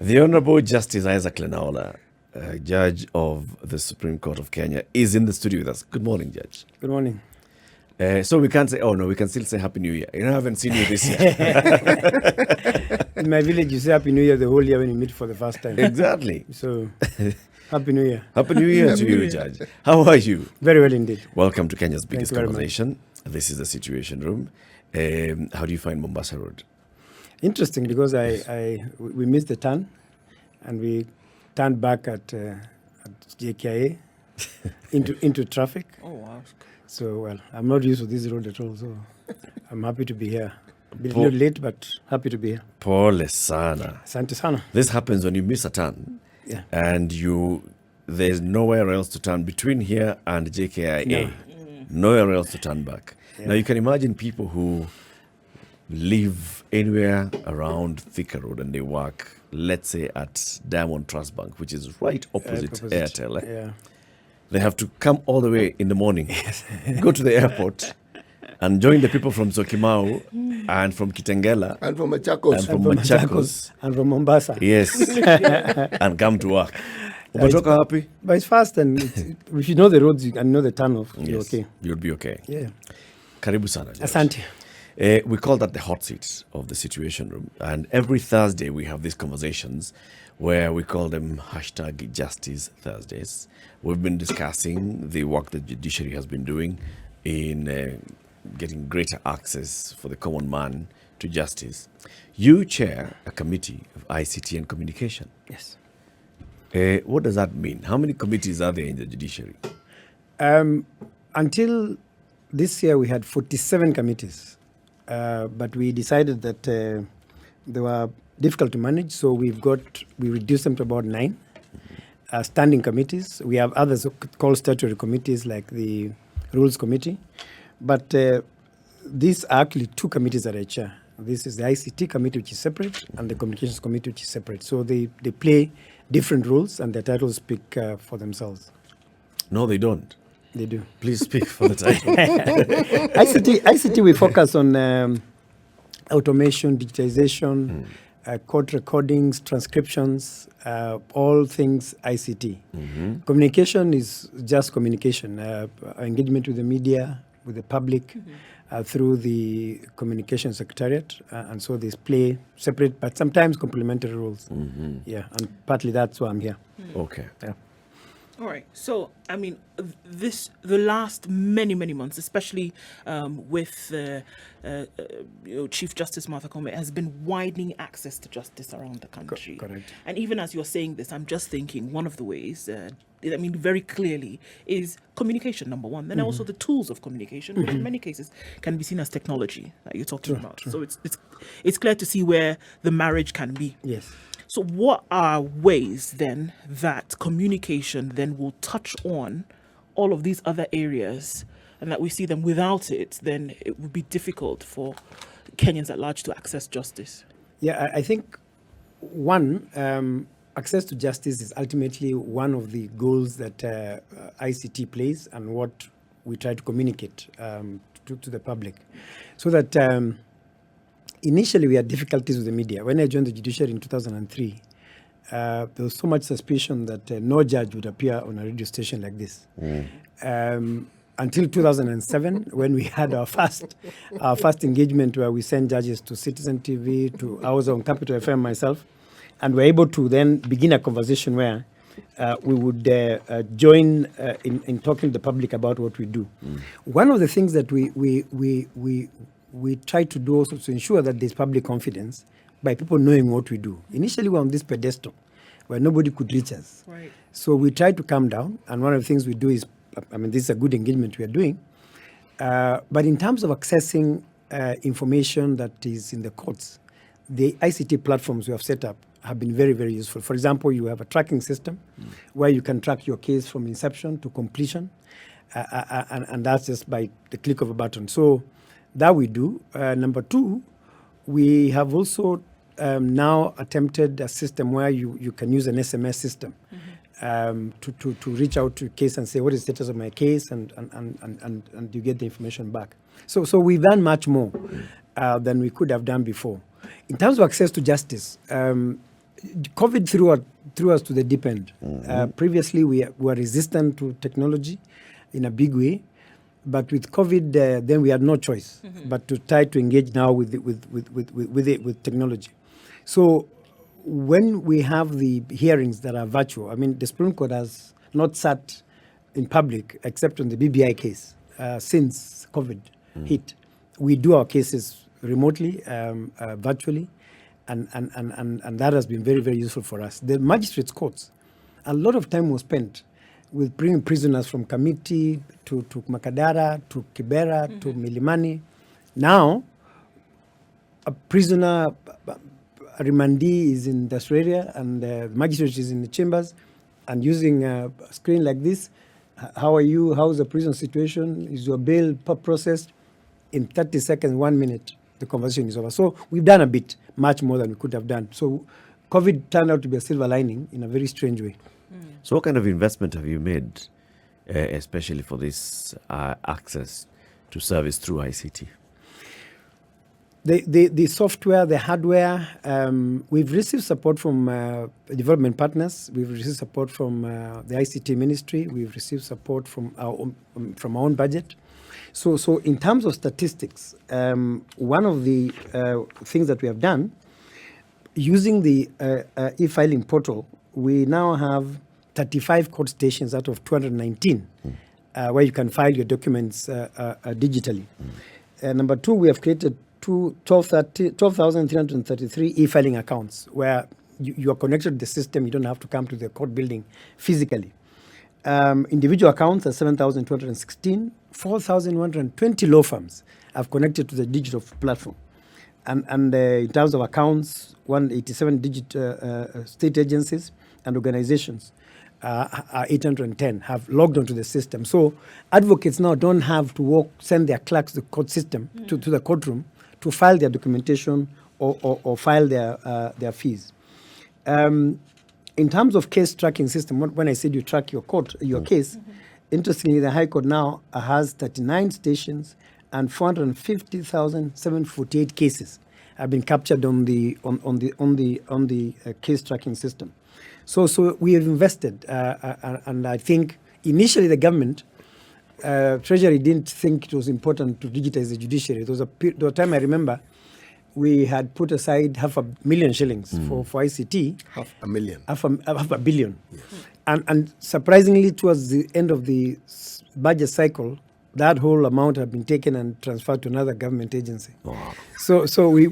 The Honorable Justice Isaac LENAOLA, Judge of the Supreme Court of Kenya, is in the studio with us. Good morning, Judge. Good morning. So we can't say, oh no, we can still say Happy New Year. I haven't seen you this year. In my village, you say Happy New Year the whole year when you meet for the first time. Exactly. So, Happy New Year. Happy New Year to you, Judge. How are you? Very well indeed. Welcome to Kenya's biggest Thank you very conversation. This is the Situation Room. How do you find Mombasa Road? Interesting because we missed the turn and we turned back at JKIA into traffic. Oh, wow. So, well, I'm not used to this road at all, so I'm happy to be here. A little late, but happy to be here. Pole sana. Asante sana. This happens when you miss a turn. Yeah. And there's nowhere else to turn between here and JKIA. No. Nowhere else to turn back. Yeah. Now you can imagine people who live anywhere around Thika Road and they work, let's say at Diamond Trust Bank, which is right opposite Airtel. Yeah. They have to come all the way in the morning, go to the airport and join the people from Sokimau and from Kitengela And from Machakos. and from Machakos. And from Mombasa. Yes. And come to work. Umetoka happy? But it's fast and if you know the roads and know the turn-off, you're Yes. okay. You'll be okay. Yeah. Karibu sana. Judge. Asante. We call that the hot seat of the Situation Room. And every Thursday we have these conversations where we call them hashtag Justice Thursdays. We've been discussing the work the judiciary has been doing in getting greater access for the common man to justice. You chair a committee of ICT and communication. Yes. What does that mean? How many committees are there in the judiciary? Until this year, we had 47 committees, but we decided that they were difficult to manage, so we reduced them to about 9 standing committees. We have others called statutory committees, like the Rules Committee, but these are actually 2 committees that I chair. This is the ICT committee, which is separate, and the Communications Committee, which is separate. So they play different roles, and their titles speak for themselves. No, they don't. They do. Please speak for the title. ICT, we focus on automation, digitization, court recordings, transcriptions, all things ICT. Communication is just communication, engagement with the media, with the public, through the Communication Secretariat. And so they play separate, but sometimes complementary roles. Yeah, and partly that's why I'm here. Okay. Yeah. All right. So, I mean, the last many months, especially with Chief Justice Martha Koome, has been widening access to justice around the country. Correct. And even as you're saying this, I'm just thinking one of the ways, I mean, very clearly, is communication, number one. Then also the tools of communication, which in many cases can be seen as technology that you're talking about. True. So it's clear to see where the marriage can be. Yes. So what are ways then that communication then will touch on all of these other areas, and that we see them without it, then it would be difficult for Kenyans at large to access justice? Yeah, I think one, access to justice is ultimately one of the goals that ICT plays and what we try to communicate to the public. So that initially we had difficulties with the media. When I joined the judiciary in 2003, there was so much suspicion that no judge would appear on a radio station like this. Until 2007, when we had our first engagement where we sent judges to Citizen TV, I was on Capital FM myself, and we're able to then begin a conversation where we would join in talking to the public about what we do. One of the things that we try to do also to ensure that there's public confidence by people knowing what we do. Initially, we were on this pedestal where nobody could reach us. Right. So we try to calm down, and one of the things we do is, I mean, this is a good engagement we are doing, but in terms of accessing information that is in the courts, the ICT platforms we have set up have been very, very useful. For example, you have a tracking system where you can track your case from inception to completion, and that's just by the click of a button. So that we do. Number 2, we have also now attempted a system where you can use an SMS system to reach out to a case and say, what is the status of my case, and you get the information back. So we've done much more than we could have done before. In terms of access to justice, COVID threw us to the deep end. Previously, we were resistant to technology in a big way, but with COVID, then we had no choice but to try to engage now with technology. So when we have the hearings that are virtual, I mean, the Supreme Court has not sat in public except on the BBI case since COVID hit. We do our cases remotely, virtually, and that has been very, very useful for us. The magistrates' courts, a lot of time was spent with bringing prisoners from Kamiti to Makadara, to Kibera, to Milimani. Now, a prisoner, a remandee is in the area, and the magistrate is in the chambers, and using a screen like this, how are you, how's the prison situation, is your bail processed? In 30 seconds, 1 minute, the conversation is over. So we've done a bit, much more than we could have done. So COVID turned out to be a silver lining in a very strange way. So what kind of investment have you made, especially for this access to service through ICT? The software, the hardware, we've received support from development partners. We've received support from the ICT ministry. We've received support from our own budget. So in terms of statistics, one of the things that we have done, using the e-filing portal, we now have 35 court stations out of 219 where you can file your documents digitally. Number two, we have created 12,333 e-filing accounts where you are connected to the system. You don't have to come to the court building physically. Individual accounts are 7,216. 4,120 law firms have connected to the digital platform. And in terms of accounts, 187 state agencies and organizations, 810 have logged onto the system. So advocates now don't have to send their clerks to the court system, to the courtroom, to file their documentation or file their fees. In terms of case tracking system, when I said you track your case, interestingly, the High Court now has 39 stations and 450,748 cases have been captured on the case tracking system. So we have invested, and I think initially the government, Treasury didn't think it was important to digitize the judiciary. There was a time I remember we had put aside 500,000 shillings for ICT. 500,000. Half a billion. Yes. And surprisingly, towards the end of the budget cycle, that whole amount had been taken and transferred to another government agency. Wow. So we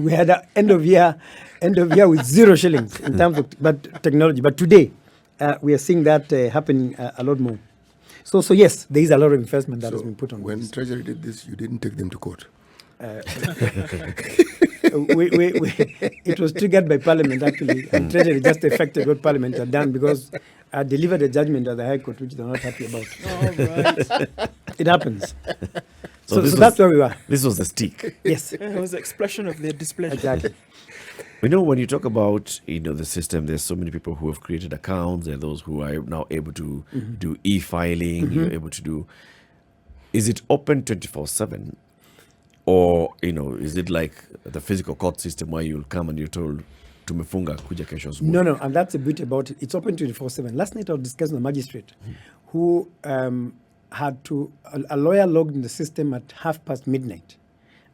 had an end of year with 0 shillings in terms of technology. But today, we are seeing that happening a lot more. So yes, there is a lot of investment that has been put on. When this. Treasury did this, you didn't take them to court. It was triggered by Parliament, actually, and Treasury just effected what Parliament had done because I delivered a judgment at the High Court, which they're not happy about. All right. It happens. So that's where we were. This was the stick. Yes. It was the expression of their displeasure. Exactly. When you talk about the system, there's so many people who have created accounts. There are those who are now able to do e-filing. You're able to do. Is it open 24/7? Or, is it like the physical court system where you'll come and you're told, tumefunga kuja kesho asubuhi? No, and that's the beauty about it. It's open 24/7. Last night I was discussing with a magistrate who had a lawyer logged in the system at midnight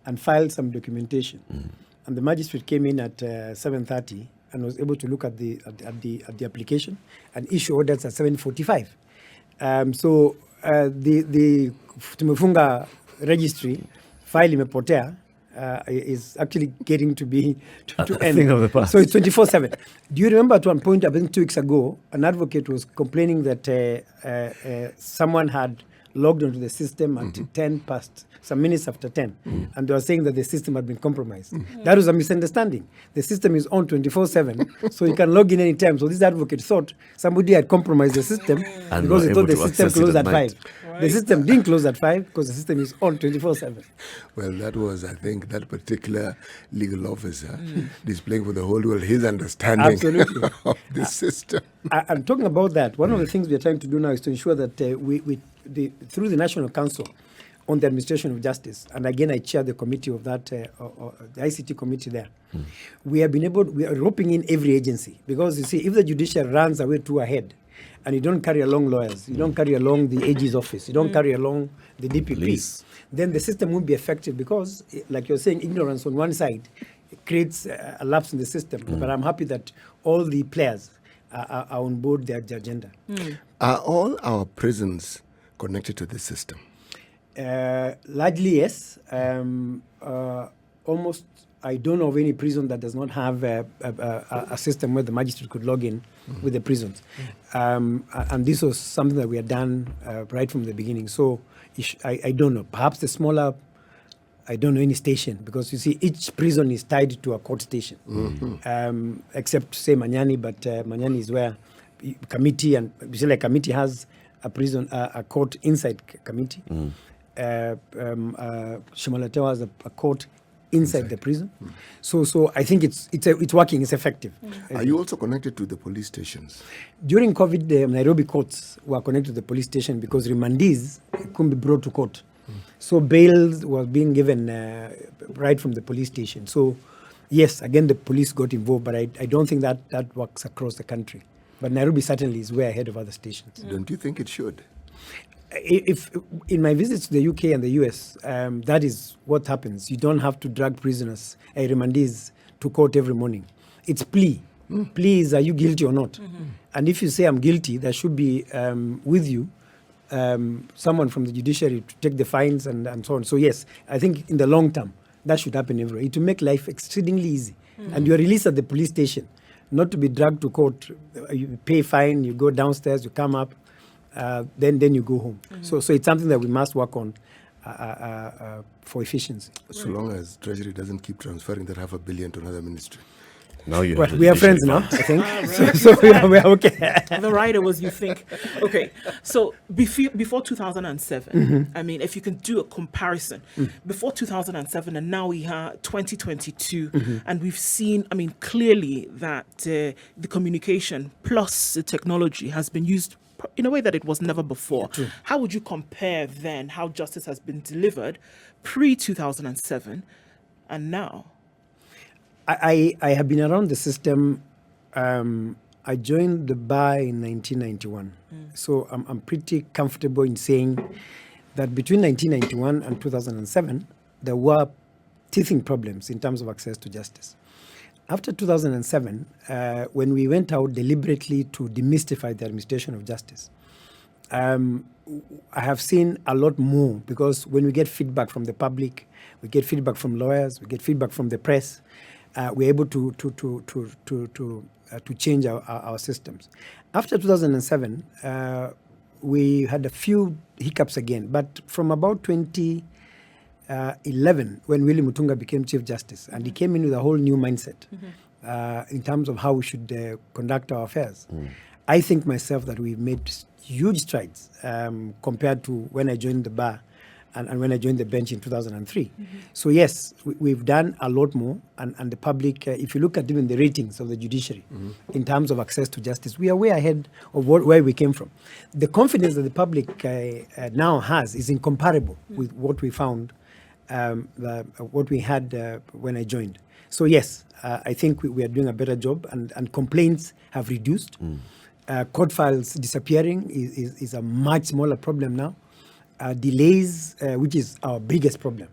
and filed some documentation. And the magistrate came in at 7:30 and was able to look at the application and issue orders at 7:45. So the tumefunga registry file imepotea is actually getting to be to end. Thing of the past. So it's 24/7. Do you remember at one point, I think 2 weeks ago, an advocate was complaining that someone had logged onto the system at 10 past, some minutes after 10, and they were saying that the system had been compromised. That was a misunderstanding. The system is on 24/7, so you can log in any time. So this advocate thought somebody had compromised the system because they thought the system closed at 5. Right. The system didn't close at 5 because the system is on 24/7. Well, that was, I think, that particular legal officer displaying for the whole world his understanding Absolutely. of the system. I'm talking about that. One of the things we are trying to do now is to ensure that we through the National Council on the administration of justice, and again, I chair the committee of that, the ICT committee there. We are roping in every agency, because you see, if the judiciary runs away too ahead, and you don't carry along lawyers, you don't carry along the AG's office, you don't carry along the DPP, Police. then the system won't be effective, because, like you're saying, ignorance on one side creates a lapse in the system. But I'm happy that all the players are on board their agenda. Are all our prisons connected to this system? Largely, yes. Almost, I don't know of any prison that does not have a system where the magistrate could log in with the prisons. And this was something that we had done right from the beginning. So I don't know. Perhaps the smaller, I don't know any station, because you see, each prison is tied to a court station, except, say, Manyani, but Manyani is where committee, and you see, like, committee has a prison, a court inside committee. Shimalatewa has a court inside the prison. So I think it's working, it's effective. Are you also connected to the police stations? During COVID, the Nairobi courts were connected to the police station, because remandees couldn't be brought to court. So bails was being given right from the police station. So yes, again, the police got involved, but I don't think that works across the country. But Nairobi certainly is way ahead of other stations. Don't you think it should? If in my visits to the UK and the US, that is what happens. You don't have to drag prisoners, remandees, to court every morning. It's plea. Plea is, are you guilty or not? And if you say I'm guilty, there should be with you someone from the judiciary to take the fines and so on. So yes, I think in the long term, that should happen everywhere. It will make life exceedingly easy. And you are released at the police station, not to be dragged to court. You pay fine, you go downstairs, you come up, then you go home. So it's something that we must work on for efficiency. So long as Treasury doesn't keep transferring that $500 million to another ministry. Now you Well, have we are friends now, I think. So we are okay. The writer was, you think. Okay, so before 2007, I mean, if you can do a comparison, before 2007 and now we are 2022, and we've seen, I mean, clearly that the communication plus the technology has been used in a way that it was never before. How would you compare then how justice has been delivered pre-2007 and now? I have been around the system. I joined the bar in 1991. So I'm pretty comfortable in saying that between 1991 and 2007, there were teething problems in terms of access to justice. After 2007, when we went out deliberately to demystify the administration of justice, I have seen a lot more, because when we get feedback from the public, we get feedback from lawyers, we get feedback from the press, we're able to change our systems. After 2007, we had a few hiccups again, but from about 2011, when Willie Mutunga became Chief Justice, and he came in with a whole new mindset in terms of how we should conduct our affairs. I think myself that we've made huge strides compared to when I joined the bar and when I joined the bench in 2003. So yes, we've done a lot more, and the public, if you look at even the ratings of the judiciary in terms of access to justice, we are way ahead of where we came from. The confidence that the public now has is incomparable with what we found, what we had when I joined. So yes, I think we are doing a better job, and complaints have reduced. Court files disappearing is a much smaller problem now. Delays, which is our biggest problem,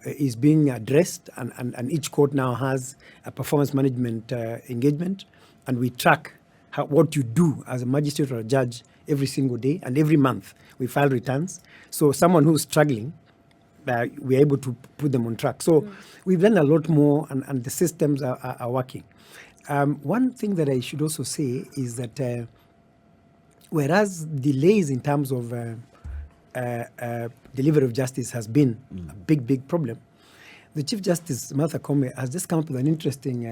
is being addressed, and each court now has a performance management engagement, and we track what you do as a magistrate or a judge every single day, and every month we file returns. So someone who's struggling, we're able to put them on track. So we've done a lot more, and the systems are working. One thing that I should also say is that whereas delays in terms of delivery of justice has been a big problem, the Chief Justice, Martha Koome, has just come up with an interesting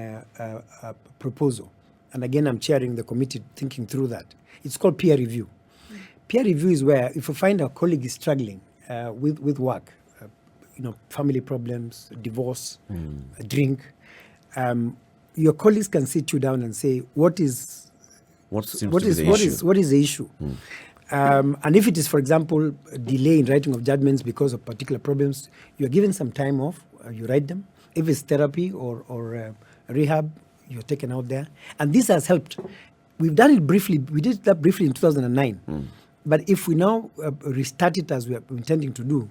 proposal. And again, I'm chairing the committee thinking through that. It's called peer review. Peer review is where if you find a colleague is struggling with work, family problems, divorce, a drink, your colleagues can sit you down and say, what is the issue? And if it is, for example, a delay in writing of judgments because of particular problems, you are given some time off, you write them. If it's therapy or rehab, you're taken out there. And this has helped. We've done it briefly. We did that briefly in 2009. But if we now restart it as we are intending to do,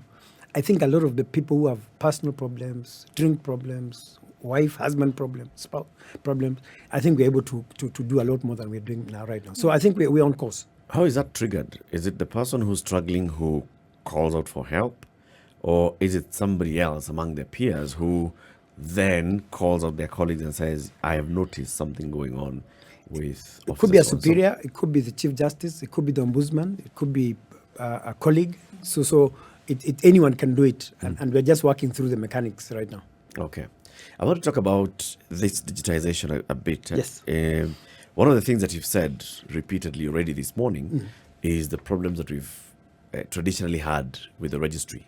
I think a lot of the people who have personal problems, drink problems, wife, husband problems, spouse problems, I think we're able to do a lot more than we're doing now right now. So I think we're on course. How is that triggered? Is it the person who's struggling who calls out for help? Or is it somebody else among their peers who then calls out their colleagues and says, I have noticed something going on with... It could be a superior, it could be the Chief Justice, it could be the Ombudsman, it could be a colleague. So anyone can do it. And we're just working through the mechanics right now. Okay. I want to talk about this digitization a bit. Yes. One of the things that you've said repeatedly already this morning is the problems that we've traditionally had with the registry.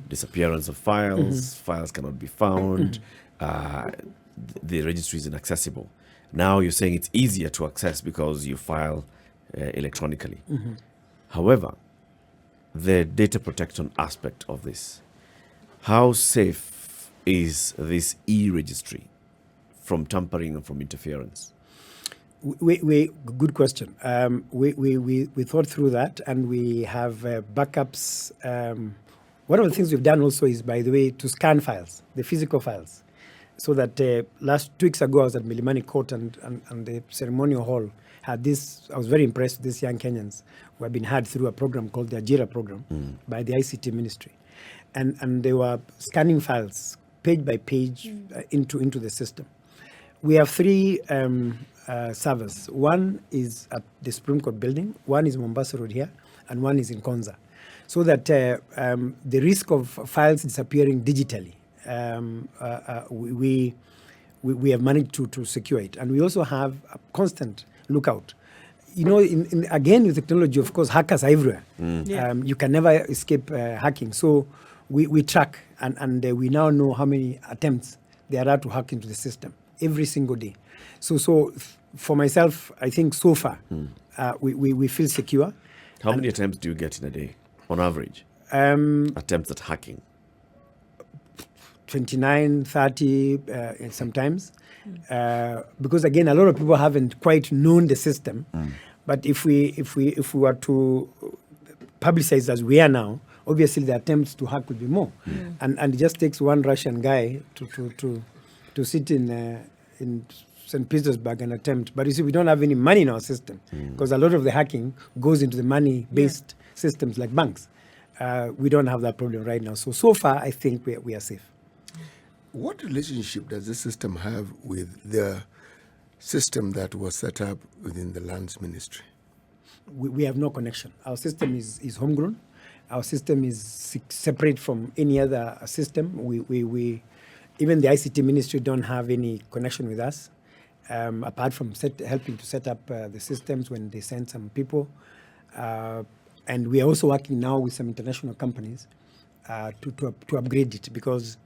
Disappearance of files, files cannot be found, the registry is inaccessible. Now you're saying it's easier to access because you file electronically. However, the data protection aspect of this, how safe is this e-registry from tampering and from interference? Good question. We thought through that, and we have backups. One of the things we've done also is, by the way, to scan files, the physical files, so that 2 weeks ago I was at Milimani Court and the ceremonial hall had this. I was very impressed with these young Kenyans who have been hired through a program called the Ajira program by the ICT ministry, and they were scanning files page by page into the system. We have 3 servers. One is at the Supreme Court building, one is Ombaso Road here, and one is in Konza. So that the risk of files disappearing digitally, we have managed to secure it. And we also have a constant lookout. You know, again, with technology, of course, hackers are everywhere. You can never escape hacking. So we track, and we now know how many attempts there are to hack into the system every single day. So for myself, I think so far, we feel secure. How many attempts do you get in a day, on average? Attempts at hacking? 29, 30 sometimes. Because again, a lot of people haven't quite known the system. But if we were to publicize as we are now, obviously the attempts to hack will be more. And it just takes one Russian guy to sit in St. Petersburg and attempt. But you see, we don't have any money in our system because a lot of the hacking goes into the money-based systems like banks. We don't have that problem right now. So far, I think we are safe. What relationship does the system have with the system that was set up within the Lands Ministry? We have no connection. Our system is homegrown. Our system is separate from any other system. We even the ICT Ministry don't have any connection with us, apart from helping to set up the systems when they send some people. And we are also working now with some international companies to upgrade it, because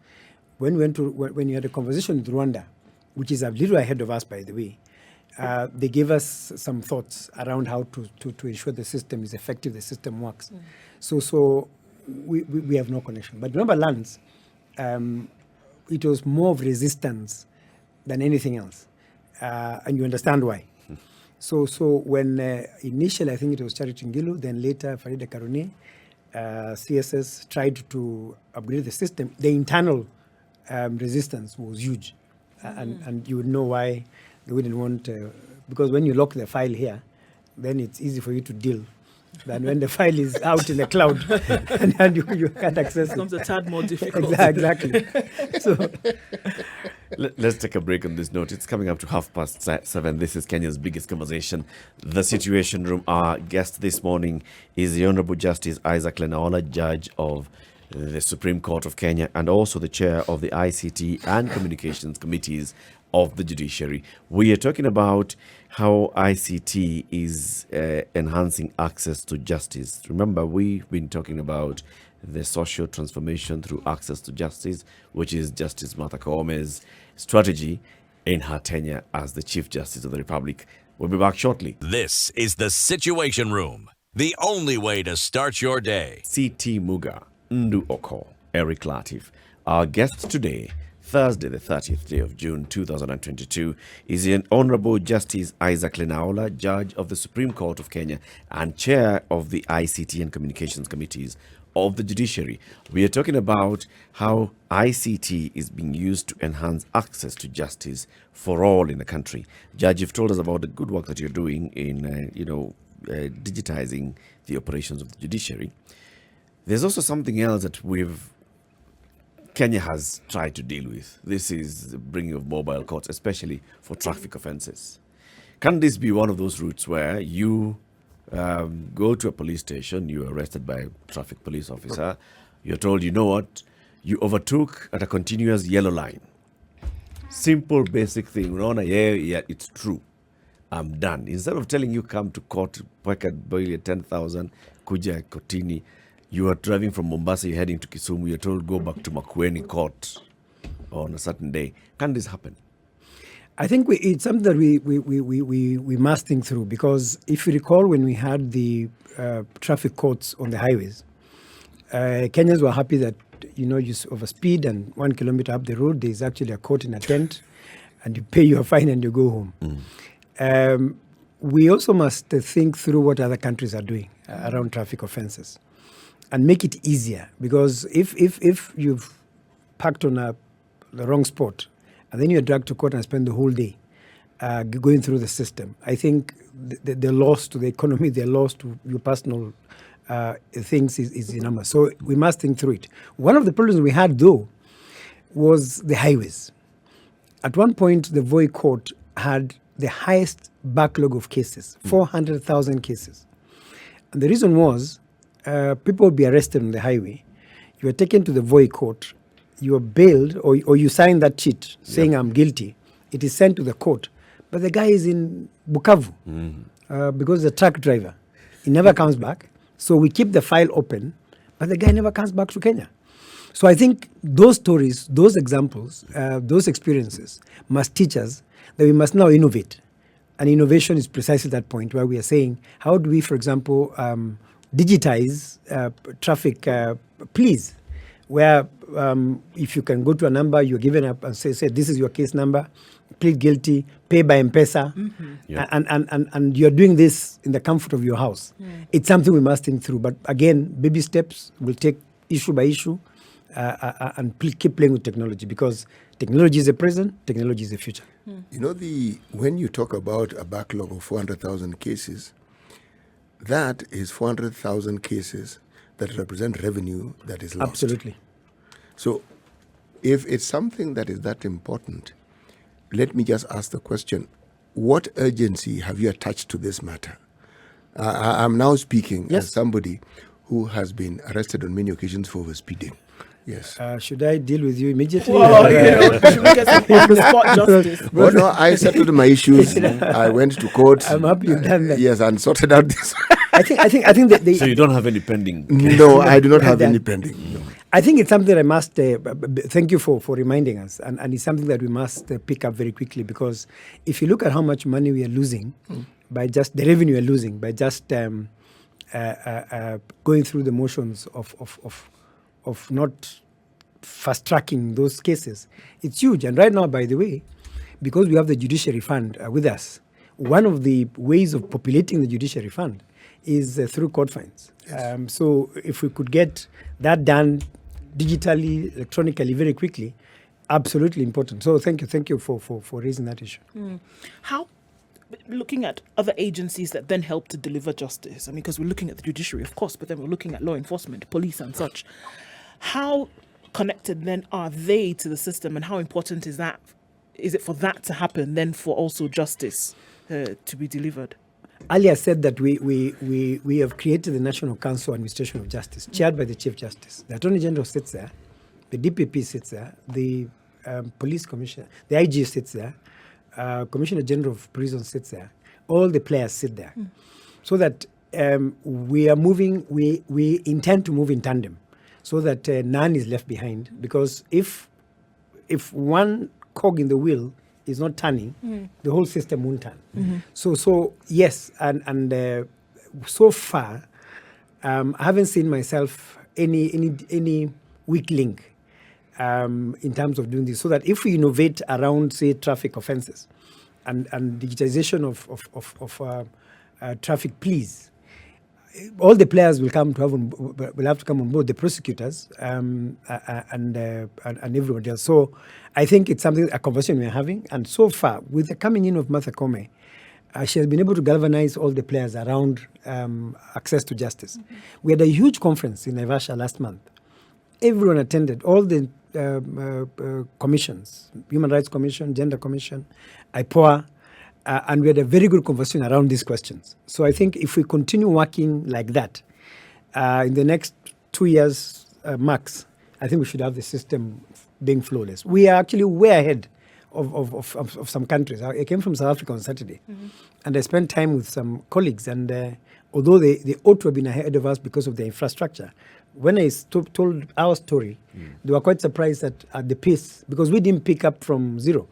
when you had a conversation with Rwanda, which is a little ahead of us, by the way, they gave us some thoughts around how to ensure the system is effective, the system works. So we have no connection. But remember, Lands, it was more of resistance than anything else. And you understand why. So when initially, I think it was Charity Ngilu, then later Farida Karone, CSS tried to upgrade the system, the internal resistance was huge. And you would know why they wouldn't want, because when you lock the file here, then it's easy for you to deal than when the file is out in the cloud and you can't access it. It becomes a tad more difficult. Exactly. So let's take a break on this note. It's coming up to 7:30. This is Kenya's biggest conversation, The Situation Room. Our guest this morning is the Honorable Justice Isaac LENAOLA, Judge of the Supreme Court of Kenya, and also the Chair of the ICT and Communications Committees of the Judiciary. We are talking about how ICT is enhancing access to justice. Remember, we've been talking about the social transformation through access to justice, which is Justice Martha Koome's strategy in her tenure as the Chief Justice of the Republic. We'll be back shortly. This is The Situation Room the only way to start your day. CT Muga, Ndu Oko, Eric Latif. Our guest today, Thursday, the 30th day of June 2022, is the Honorable Justice Isaac LENAOLA, Judge of the Supreme Court of Kenya and Chair of the ICT and Communications Committees of the Judiciary. We are talking about how ICT is being used to enhance access to justice for all in the country. Judge, you've told us about the good work that you're doing in, digitizing the operations of the judiciary. There's also something else that Kenya has tried to deal with. This is the bringing of mobile courts, especially for traffic offences. Can this be one of those routes where you go to a police station, you're arrested by a traffic police officer, you're told, you know what, you overtook at a continuous yellow line. Simple, basic thing. Unaona, yeah, it's true. I'm done. Instead of telling you come to court, peka bail ya 10,000, kuja kotini, you are driving from Ombaso, you're heading to Kisumu, you're told go back to Makueni court on a certain day. Can this happen? I think it's something that we must think through, because if you recall when we had the traffic courts on the highways, Kenyans were happy that, you overspeed and 1 kilometer up the road, there's actually a court in a tent and you pay your fine and you go home. We also must think through what other countries are doing around traffic offences and make it easier, because if you've parked on the wrong spot and then you're dragged to court and spend the whole day going through the system, I think the loss to the economy, the loss to your personal things is enormous. So we must think through it. One of the problems we had, though, was the highways. At one point, the Voi court had the highest backlog of cases, 400,000 cases. And the reason was people would be arrested on the highway. You are taken to the Voi court, you are bailed, or you sign that sheet saying I'm guilty. It is sent to the court. But the guy is in Bukavu because the truck driver. He never comes back. So we keep the file open, but the guy never comes back to Kenya. So I think those stories, those examples, those experiences must teach us that we must now innovate. And innovation is precisely that point where we are saying, how do we, for example, digitize traffic pleas, where if you can go to a number, you're given up and say this is your case number, plead guilty, pay by M-Pesa, and you're doing this in the comfort of your house. It's something we must think through. But again, baby steps, will take issue by issue and keep playing with technology, because technology is the present, technology is the future. When you talk about a backlog of 400,000 cases, that is 400,000 cases that represent revenue that is lost. Absolutely. So if it's something that is that important, let me just ask the question, what urgency have you attached to this matter? I'm now speaking as somebody who has been arrested on many occasions for overspeeding. Yes. Should I deal with you immediately? Should we get some on-the-spot justice? Well, no, I settled my issues. I went to court. I'm happy you've done that. Yes, and sorted out this. I think that So you don't have any pending? No, I do not have any pending. No. I think it's something that I must thank you for reminding us, and it's something that we must pick up very quickly, because if you look at how much money we are losing by just the revenue we are losing by just going through the motions of not fast tracking those cases, it's huge. And right now, by the way, because we have the Judiciary Fund with us, one of the ways of populating the Judiciary Fund is through court fines. Yes. So if we could get that done digitally, electronically, very quickly, absolutely important. So thank you for raising that issue. How, looking at other agencies that then help to deliver justice, because we're looking at the judiciary, of course, but then we're looking at law enforcement, police and such. How connected then are they to the system, and how important is that? Is it for that to happen, then for also justice to be delivered? Earlier said that we have created the National Council on Administration of Justice, chaired by the Chief Justice. The Attorney General sits there, the DPP sits there, the Police Commissioner, the IG sits there, Commissioner General of Prison sits there. All the players sit there, so that we are moving. We intend to move in tandem, so that none is left behind. Because if one cog in the wheel is not turning, the whole system won't turn. So yes, and so far, I haven't seen myself any weak link in terms of doing this. So that if we innovate around, say, traffic offences and digitization of traffic pleas, all the players will have to come on board, the prosecutors and everybody else. So I think it's a conversation we're having. And so far, with the coming in of Martha Koome, she has been able to galvanize all the players around access to justice. Mm-hmm. We had a huge conference in Naivasha last month. Everyone attended, all the commissions, Human Rights Commission, Gender Commission, IPOA, and we had a very good conversation around these questions. So I think if we continue working like that, in the next 2 years max, I think we should have the system being flawless. We are actually way ahead of some countries. I came from South Africa on Saturday, and I spent time with some colleagues, and although they ought to have been ahead of us because of the infrastructure, when I told our story, they were quite surprised at the pace, because we didn't pick up from zero.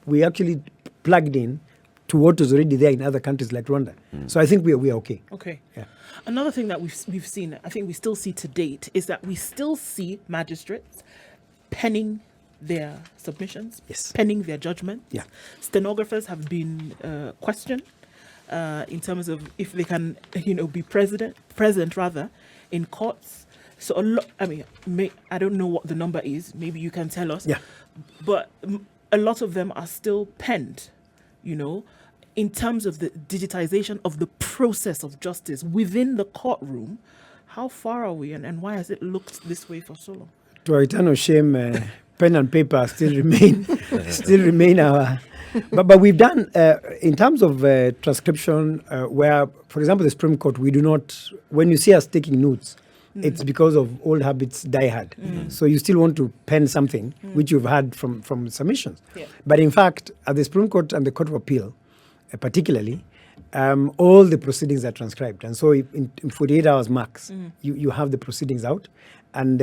We actually plugged in to what was already there in other countries like Rwanda. So I think we are okay. Okay. Yeah. Another thing that we've seen, I think we still see to date, is that we still see magistrates penning their submissions, penning their judgments. Yeah. Stenographers have been questioned in terms of if they can, be present in courts. So a lot. I mean, I don't know what the number is. Maybe you can tell us. Yeah. But a lot of them are still penned. In terms of the digitization of the process of justice within the courtroom, how far are we, and why has it looked this way for so long? To our eternal shame, pen and paper still remain our. But we've done in terms of transcription, where, for example, the Supreme Court, we do not. When you see us taking notes, it's because of old habits die hard. So you still want to pen something which you've had from submissions. Yeah. But in fact, at the Supreme Court and the Court of Appeal, particularly, all the proceedings are transcribed. And so in 48 hours max, you have the proceedings out. And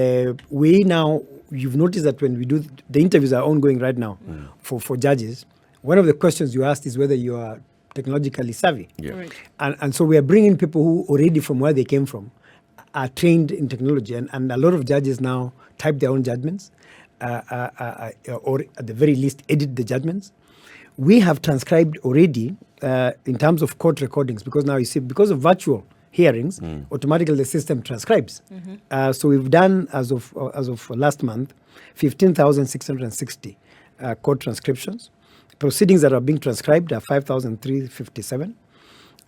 we now, you've noticed that when we do, the interviews are ongoing right now for judges. One of the questions you asked is whether you are technologically savvy. Yeah. Right. And so we are bringing people who already from where they came from are trained in technology. And a lot of judges now type their own judgments or at the very least edit the judgments. We have transcribed already in terms of court recordings, because now you see, because of virtual hearings, automatically the system transcribes. So we've done, as of last month, 15,660 court transcriptions. Proceedings that are being transcribed are 5,357,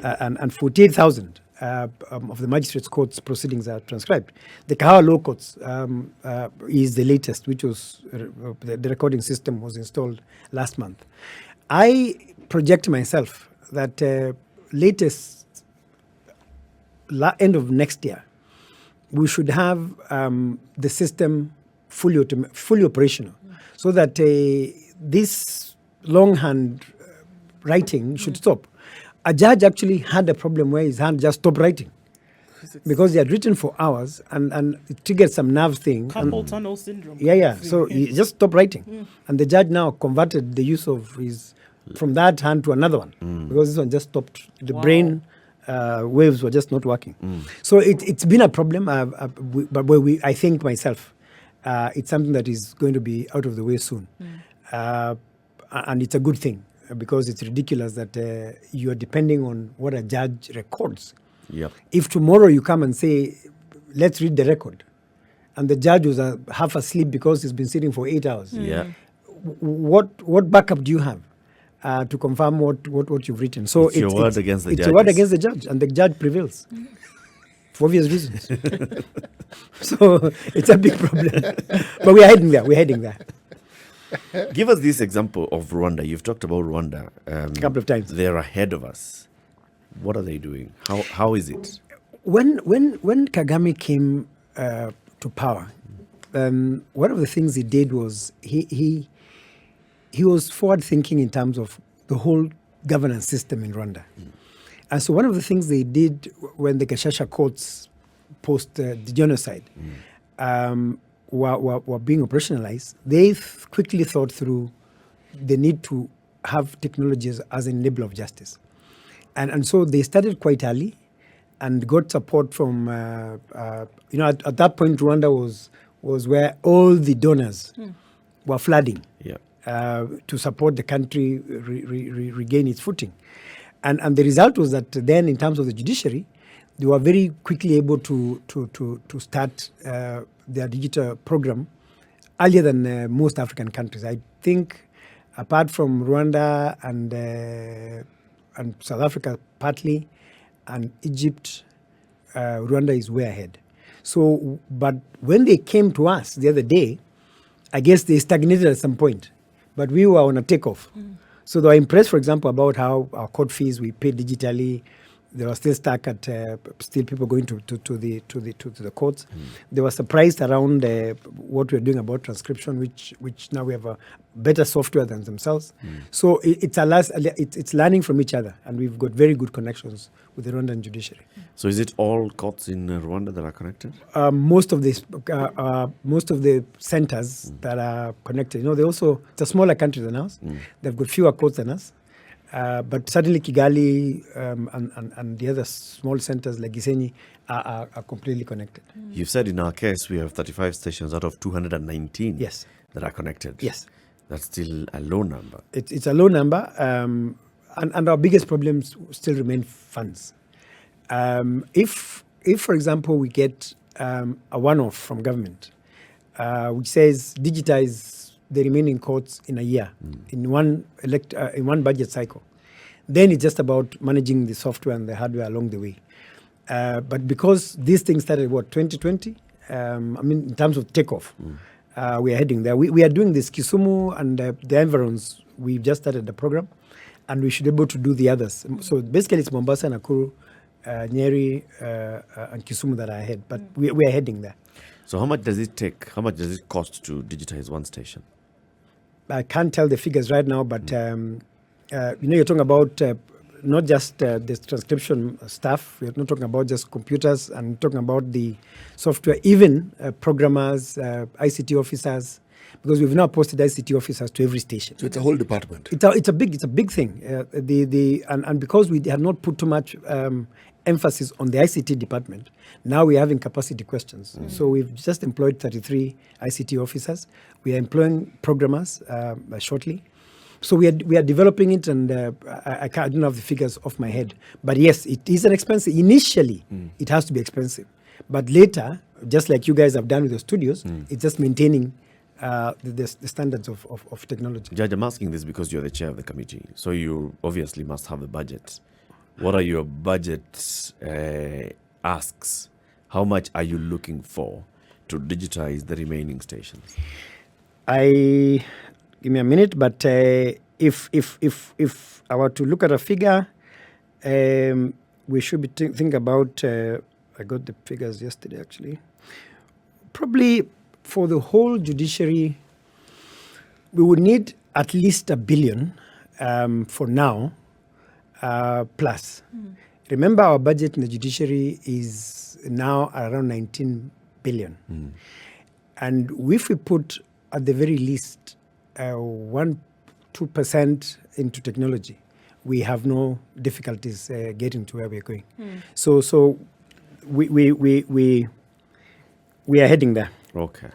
and 48,000 of the magistrates' courts proceedings are transcribed. The Kahawa Law Courts is the latest, which was the recording system was installed last month. I project myself that latest end of next year, we should have the system fully operational, so that this longhand writing should stop. A judge actually had a problem where his hand just stopped writing because he had written for hours, and it triggered some nerve thing. Carpal tunnel syndrome. Yeah. So he just stopped writing. And the judge now converted the use of his, from that hand to another one, because this one just stopped. The brain waves were just not working. So it's been a problem, but I think myself, it's something that is going to be out of the way soon. And it's a good thing, because it's ridiculous that you are depending on what a judge records. Yep. If tomorrow you come and say, let's read the record, and the judge was half asleep because he's been sitting for 8 hours, what backup do you have to confirm what you've written? So it's your word against the judge. It's your word against the judge, and the judge prevails for obvious reasons. So it's a big problem. But we're heading there. Give us this example of Rwanda. You've talked about Rwanda a couple of times. They're ahead of us. What are they doing? How is it? When Kagame came to power, one of the things he did was he was forward thinking in terms of the whole governance system in Rwanda. And so one of the things they did when the Gashasha courts post the genocide were being operationalized, they quickly thought through the need to have technologies as an enabler of justice. And so they started quite early. and got support from, at that point, Rwanda was where all the donors were flooding to support the country regain its footing. And the result was that then, in terms of the judiciary, they were very quickly able to start their digital program earlier than most African countries. I think, apart from Rwanda and South Africa partly, and Egypt, Rwanda is way ahead. So, but when they came to us the other day, I guess they stagnated at some point, but we were on a takeoff. So they were impressed, for example, about how our court fees we paid digitally. They were still stuck at still people going to the courts. They were surprised around what we are doing about transcription, which now we have a better software than themselves. So it's learning from each other, and we've got very good connections with the Rwandan judiciary. So is it all courts in Rwanda that are connected? Most of the centers that are connected. It's a smaller country than us. They've got fewer courts than us. But certainly Kigali and the other small centers like Gisenyi are completely connected. You've said in our case we have 35 stations out of 219 that are connected. Yes. That's still a low number. It's a low number, and our biggest problems still remain funds. If for example, we get a one-off from government, which says digitize the remaining courts in a year, in one budget cycle, then it's just about managing the software and the hardware along the way. But because these things started 2020, in terms of takeoff, we are heading there. We are doing this Kisumu and the environs. We've just started the program, and we should be able to do the others. So basically, it's Mombasa, Nakuru, Nyeri, and Kisumu that are ahead. But we are heading there. So how much does it take? How much does it cost to digitize one station? I can't tell the figures right now, but you're talking about not just the transcription stuff. We're not talking about just computers, and talking about the software, even programmers, ICT officers, because we've now posted ICT officers to every station. So it's a whole department. It's a big thing. And because we had not put too much emphasis on the ICT department, now we're having capacity questions. So we've just employed 33 ICT officers. We are employing programmers shortly. So we are developing it, and I don't have the figures off my head. But yes, it is an expensive. Initially, it has to be expensive. But later, just like you guys have done with the studios, it's just maintaining the standards of technology. Judge, I'm asking this because you're the chair of the committee. So you obviously must have the budget. What are your budget asks? How much are you looking for to digitize the remaining stations? Give me a minute, but if I were to look at a figure, we should be think about. I got the figures yesterday, actually. Probably for the whole judiciary, we would need at least $1 billion for now, plus. Remember, our budget in the judiciary is now around 19 billion. And if we put, at the very least, 1-2% into technology, we have no difficulties getting to where we're going. So we are heading there. Okay.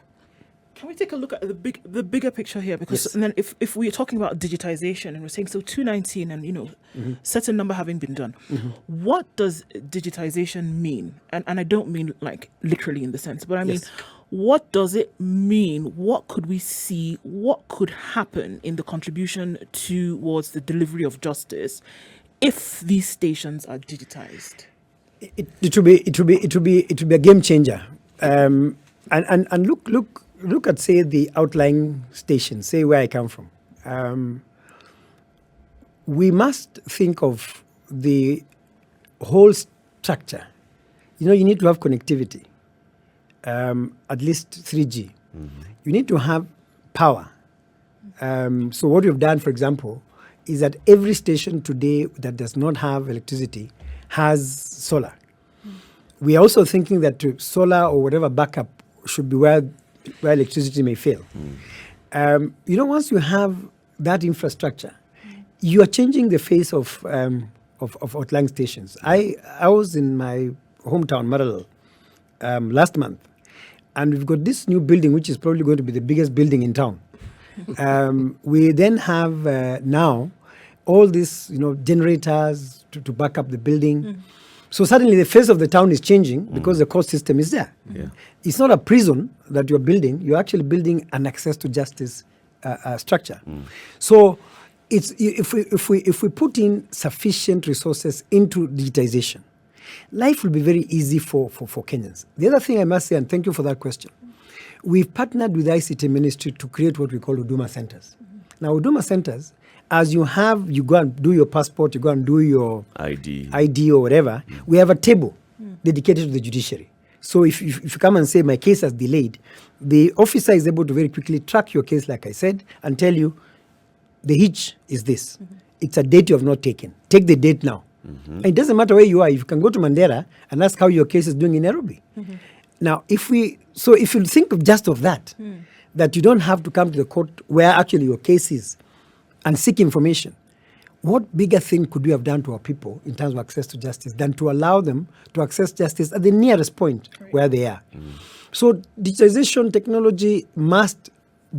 Can we take a look at the bigger picture here? Because and then if we're talking about digitization and we're saying so 219 and certain number having been done, what does digitization mean? And I don't mean like literally in the sense, but I mean, what does it mean? What could we see? What could happen in the contribution towards the delivery of justice if these stations are digitized? It will be a game changer. And look at, say, the outlying stations, say where I come from. We must think of the whole structure. You need to have connectivity, at least 3G. You need to have power. So what we've done, for example, is that every station today that does not have electricity has solar. We are also thinking that solar or whatever backup should be where electricity may fail. Once you have that infrastructure, you are changing the face of of outlying stations. I was in my hometown, Maralal, last month, and we've got this new building, which is probably going to be the biggest building in town. We then have now all these, generators to back up the building. So suddenly the face of the town is changing because the court system is there. Yeah. It's not a prison that you're building. You're actually building an access to justice structure. So it's if we put in sufficient resources into digitization, life will be very easy for Kenyans. The other thing I must say, and thank you for that question, we've partnered with the ICT Ministry to create what we call Huduma Centers. Now, Huduma Centers, as you go and do your passport, you go and do your ID or whatever, we have a table dedicated to the judiciary. So if you come and say, my case has delayed, the officer is able to very quickly track your case, like I said, and tell you, the hitch is this. It's a date you have not taken. Take the date now. And it doesn't matter where you are. You can go to Mandera and ask how your case is doing in Nairobi. Now, if you think of just of that, that you don't have to come to the court where actually your case is and seek information, what bigger thing could we have done to our people in terms of access to justice than to allow them to access justice at the nearest point where they are? So digitization technology must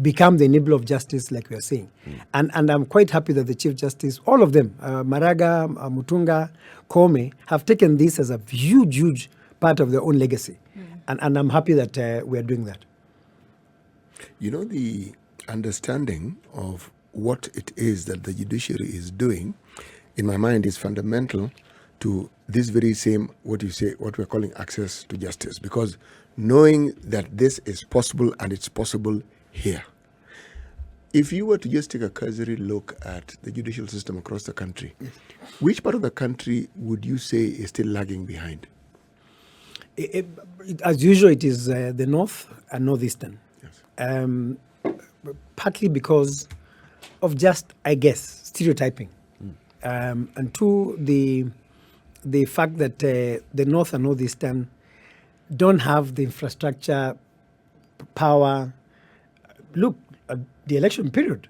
become the enabler of justice, like we are saying. And I'm quite happy that the Chief Justice, all of them, Maraga, Mutunga, Kome, have taken this as a huge part of their own legacy. And I'm happy that we are doing that. The understanding of what it is that the judiciary is doing, in my mind, is fundamental to this very same, what we're calling access to justice. Because knowing that this is possible and it's possible here. If you were to just take a cursory look at the judicial system across the country, which part of the country would you say is still lagging behind? As usual, it is the north and northeastern. Yes. Partly because of just, I guess, stereotyping. And two, the fact that the north and northeastern don't have the infrastructure, power. Look at the election period.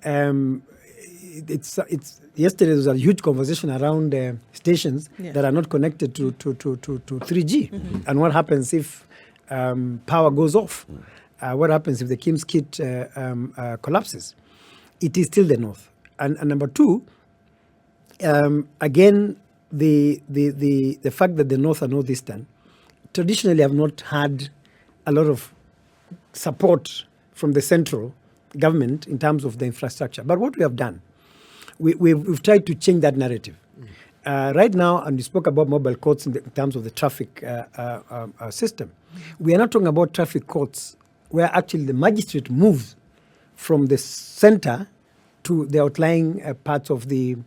It's yesterday there was a huge conversation around stations that are not connected to 3G. And what happens if power goes off? What happens if the Kim's kit collapses? It is still the north. And number two, again, the fact that the north and northeastern traditionally have not had a lot of support from the central government in terms of the infrastructure. But what we have done, we've tried to change that narrative. Right now, and we spoke about mobile courts in terms of the traffic system, we are not talking about traffic courts where actually the magistrate moves from the center to the outlying parts of the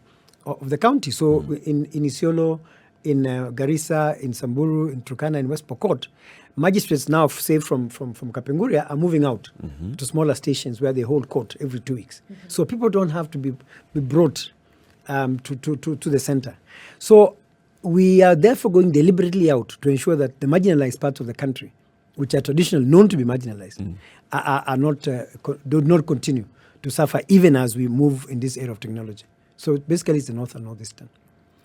county. So in Isiolo, in Garissa, in Samburu, in Turkana, in West Pokot, magistrates now, say from Kapenguria, are moving out to smaller stations where they hold court every 2 weeks. So people don't have to be brought to the center. So we are therefore going deliberately out to ensure that the marginalized parts of the country, which are traditionally known to be marginalized, are not do not continue to suffer even as we move in this era of technology. So basically it's the north and northeastern.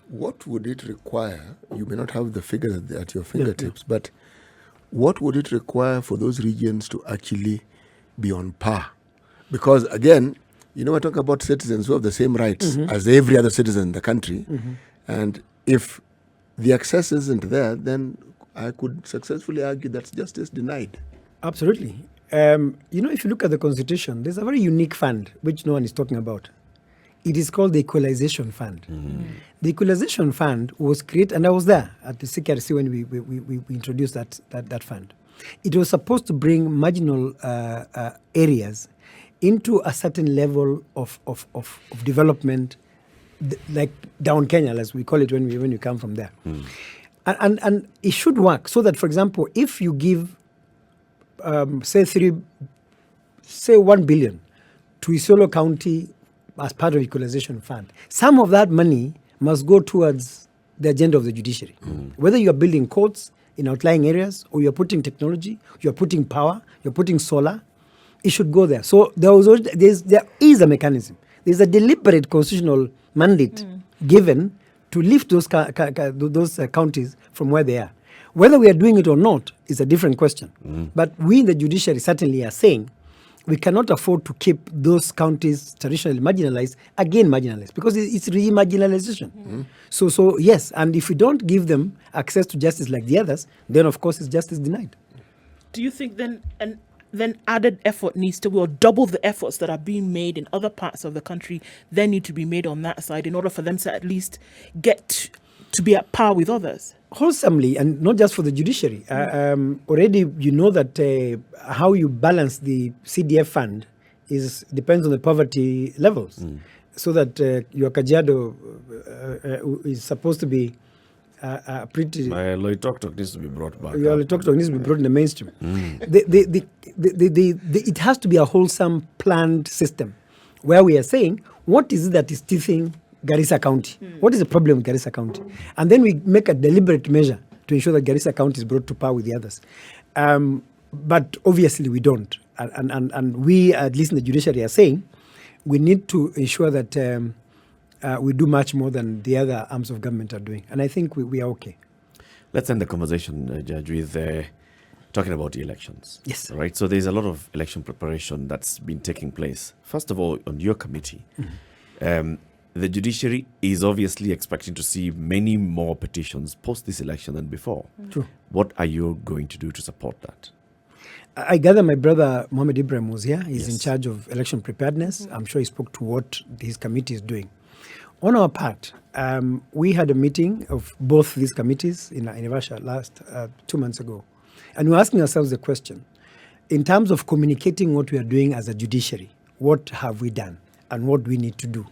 What would it require? You may not have the figures at your fingertips, but what would it require for those regions to actually be on par? Because again, we're talking about citizens who have the same rights as every other citizen in the country. And if the access isn't there, then I could successfully argue that's justice denied. Absolutely. If you look at the Constitution, there's a very unique fund which no one is talking about. It is called the Equalization Fund. The Equalization Fund was created, and I was there at the CKRC when we introduced that fund. It was supposed to bring marginal areas into a certain level of development, like down Kenya, as we call it when you come from there. And it should work so that, for example, if you give, say 1 billion to Isiolo County as part of Equalization Fund, some of that money must go towards the agenda of the judiciary. Whether you are building courts in outlying areas, or you're putting technology, you're putting power, you're putting solar, it should go there. So there is a mechanism. There's a deliberate constitutional mandate given to lift those counties from where they are. Whether we are doing it or not is a different question. But we in the judiciary certainly are saying we cannot afford to keep those counties traditionally marginalized again marginalized, because it's re-marginalization. So yes, and if we don't give them access to justice like the others, then of course it's justice denied. Do you think then added effort needs to, or double the efforts that are being made in other parts of the country, then need to be made on that side in order for them to at least get to be at par with others? Wholesomely, and not just for the judiciary. Already you know that how you balance the CDF fund depends on the poverty levels. So that your Kajiado is supposed to be pretty... My Loitoktok needs to be brought back. Your Loitoktok needs to be brought in the mainstream. It has to be a wholesome, planned system where we are saying, what is it that is teething Garissa County? What is the problem with Garissa County? And then we make a deliberate measure to ensure that Garissa County is brought to par with the others. But obviously we don't. And we, at least in the judiciary, are saying we need to ensure that we do much more than the other arms of government are doing. And I think we are okay. Let's end the conversation, Judge, with talking about the elections. Yes. All right. So there's a lot of election preparation that's been taking place. First of all, on your committee, the judiciary is obviously expecting to see many more petitions post this election than before. True. What are you going to do to support that? I gather my brother Mohammed Ibrahim was here. He's Yes. in charge of election preparedness. I'm sure he spoke to what his committee is doing. On our part, we had a meeting of both these committees in Naivasha last 2 months ago. And we're asking ourselves the question, in terms of communicating what we are doing as a judiciary, what have we done and what do we need to do?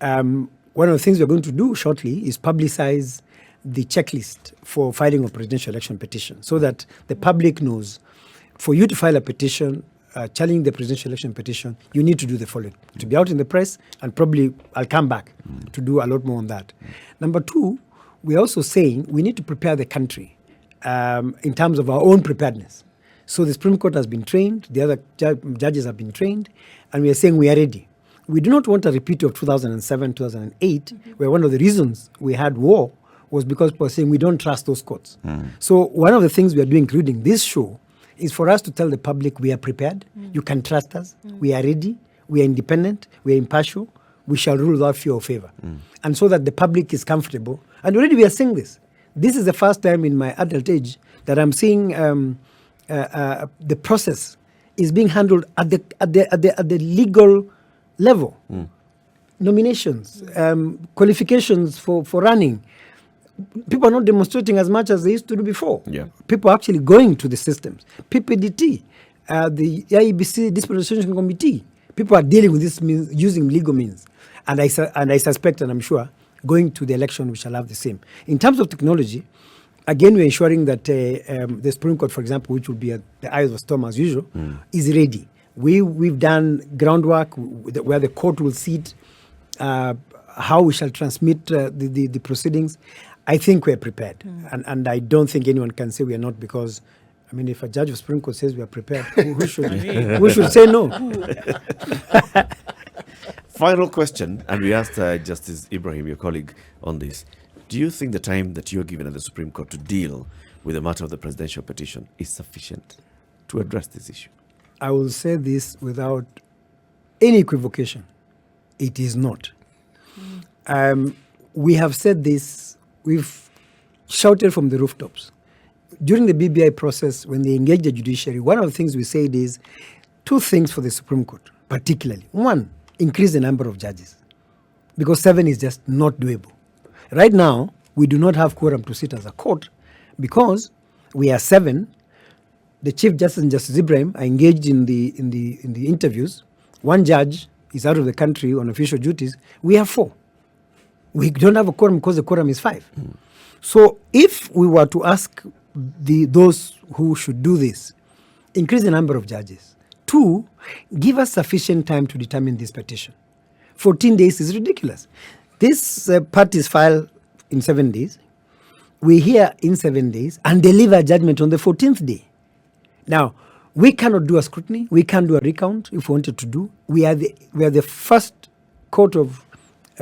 One of the things we're going to do shortly is publicize the checklist for filing a presidential election petition so that the public knows for you to file a petition challenging the presidential election petition, you need to do the following. To be out in the press, and probably I'll come back to do a lot more on that. Number two, we're also saying we need to prepare the country in terms of our own preparedness. So the Supreme Court has been trained, the other judges have been trained, and we are saying we are ready. We do not want a repeat of 2007, 2008, where one of the reasons we had war was because people were saying we don't trust those courts. So one of the things we are doing, including this show, is for us to tell the public we are prepared, you can trust us, we are ready, we are independent, we are impartial, we shall rule without fear or favor. And so that the public is comfortable. And already we are saying this. This is the first time in my adult age that I'm seeing the process is being handled at the legal level. Nominations, qualifications for running. People are not demonstrating as much as they used to do before. Yeah. People are actually going to the systems. PPDT, the IEBC Dispensation Committee, people are dealing with this means, using legal means. And I suspect, and I'm sure, going to the election we shall have the same. In terms of technology, again, we're ensuring that the Supreme Court, for example, which will be at the eye of the storm as usual, is ready. We've done groundwork where the court will sit, how we shall transmit the proceedings. I think we're prepared. And I don't think anyone can say we are not, because, I mean, if a judge of Supreme Court says we are prepared, who should say no? Final question, and we asked Justice Ibrahim, your colleague, on this. Do you think the time that you're given at the Supreme Court to deal with the matter of the presidential petition is sufficient to address this issue? I will say this without any equivocation. It is not. We have said this, we've shouted from the rooftops. During the BBI process, when they engaged the judiciary, one of the things we said is 2 things for the Supreme Court, particularly. 1, increase the number of judges, because 7 is just not doable. Right now, we do not have quorum to sit as a court because we are 7. The Chief Justice and Justice Ibrahim are engaged in the interviews. 1 judge is out of the country on official duties. We have 4. We don't have a quorum because the quorum is 5. So if we were to ask those who should do this, increase the number of judges. 2, give us sufficient time to determine this petition. 14 days is ridiculous. This parties file in 7 days. We hear in 7 days and deliver judgment on the 14th day. Now, we cannot do a scrutiny. We can't do a recount if we wanted to do. We are the first court of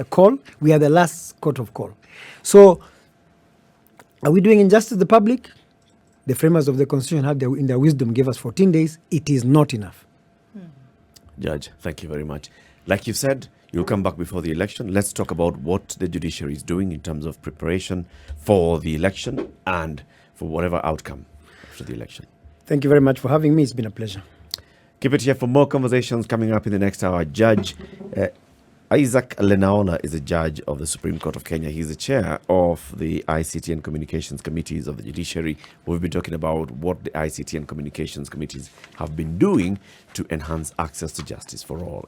call. We are the last court of call. So, are we doing injustice to the public? The framers of the Constitution had in their wisdom gave us 14 days. It is not enough. Judge, thank you very much. Like you said, you'll come back before the election. Let's talk about what the judiciary is doing in terms of preparation for the election and for whatever outcome after the election. Thank you very much for having me. It's been a pleasure. Keep it here for more conversations coming up in the next hour. Judge Isaac LENAOLA is a judge of the Supreme Court of Kenya. He's the chair of the ICT and Communications Committees of the Judiciary. We've been talking about what the ICT and Communications Committees have been doing to enhance access to justice for all.